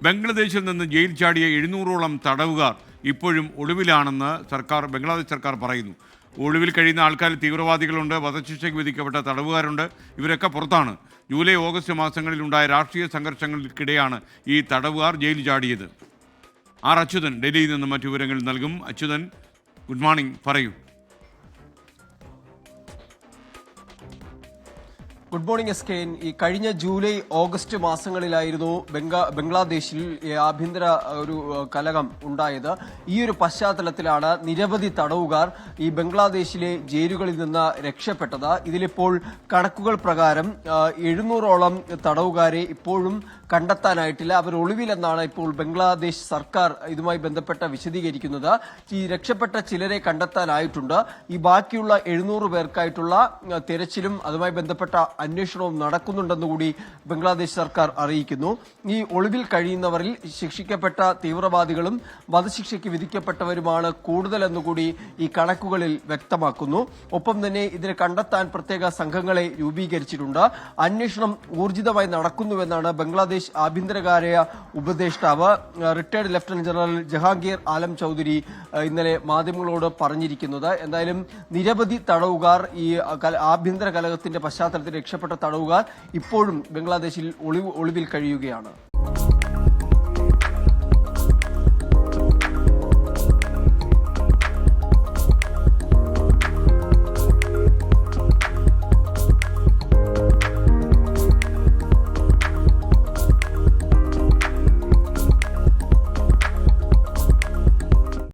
ബംഗ്ലാദേശിൽ നിന്ന് ജയിൽ ചാടിയ 700ഓളം തടവുകാർ ഇപ്പോഴും ഒളിവിലാണെന്ന് ബംഗ്ലാദേശ് സർക്കാർ പറയുന്നു. ഒളിവിൽ കഴിയുന്ന ആൾക്കാരിൽ തീവ്രവാദികളുണ്ട്, വധശിക്ഷയ്ക്ക് വിധിക്കപ്പെട്ട തടവുകാരുണ്ട്. ഇവരൊക്കെ പുറത്താണ്. ജൂലൈ ഓഗസ്റ്റ് മാസങ്ങളിലുണ്ടായ രാഷ്ട്രീയ സംഘർഷങ്ങൾക്കിടെയാണ് ഈ തടവുകാർ ജയിൽ ചാടിയത്. അച്യുതൻ ഡൽഹിയിൽ നിന്ന് മറ്റു വിവരങ്ങൾ നൽകും. അച്യുതൻ, ഗുഡ് മോർണിംഗ്, പറയൂ. Good morning S K. ഈ കഴിഞ്ഞ ജൂലൈ ഓഗസ്റ്റ് മാസങ്ങളിലായിരുന്നു ബംഗ്ലാദേശിൽ ആഭ്യന്തര ഒരു കലഹം ഉണ്ടായത്. ഈ ഒരു പശ്ചാത്തലത്തിലാണ് നിരവധി തടവുകാർ ഈ ബംഗ്ലാദേശിലെ ജയിലുകളിൽ നിന്ന് രക്ഷപ്പെട്ടത്. ഇതിലിപ്പോൾ കണക്കുകൾ പ്രകാരം 700ഓളം തടവുകാരെ ഇപ്പോഴും കണ്ടെത്താനായിട്ടില്ല. അവർ ഒളിവിലെന്നാണ് ഇപ്പോൾ ബംഗ്ലാദേശ് സർക്കാർ ഇതുമായി ബന്ധപ്പെട്ട വിശദീകരിക്കുന്നത്. ഈ രക്ഷപ്പെട്ട ചിലരെ കണ്ടെത്താനായിട്ടുണ്ട്. ഈ ബാക്കിയുള്ള 700 പേർക്കായിട്ടുള്ള തെരച്ചിലും അതുമായി ബന്ധപ്പെട്ട അന്വേഷണവും നടക്കുന്നുണ്ടെന്നുകൂടി ബംഗ്ലാദേശ് സർക്കാർ അറിയിക്കുന്നു. ഈ ഒളിവിൽ കഴിയുന്നവരിൽ ശിക്ഷിക്കപ്പെട്ട തീവ്രവാദികളും വധശിക്ഷയ്ക്ക് വിധിക്കപ്പെട്ടവരുമാണ് കൂടുതലെന്നുകൂടി ഈ കണക്കുകളിൽ വ്യക്തമാക്കുന്നു. ഒപ്പം തന്നെ ഇതിനെ കണ്ടെത്താൻ പ്രത്യേക സംഘങ്ങളെ രൂപീകരിച്ചിട്ടുണ്ട്. അന്വേഷണം ഊർജിതമായി നടക്കുന്നുവെന്നാണ് ബംഗ്ലാദേശ് ആഭ്യന്തരകാര്യ ഉപദേഷ്ടാവ് റിട്ടയർഡ് ലഫ്റ്റനന്റ് ജനറൽ ജഹാംഗീർ ആലം ചൌധരി ഇന്നലെ മാധ്യമങ്ങളോട് പറഞ്ഞിരിക്കുന്നത്. എന്തായാലും നിരവധി തടവുകാർ ഈ ആഭ്യന്തര കലഹത്തിന്റെ പശ്ചാത്തലത്തിൽ രക്ഷപ്പെട്ട തടവുകാർ ഇപ്പോഴും ബംഗ്ലാദേശിൽ ഒളിവിൽ കഴിയുകയാണ്.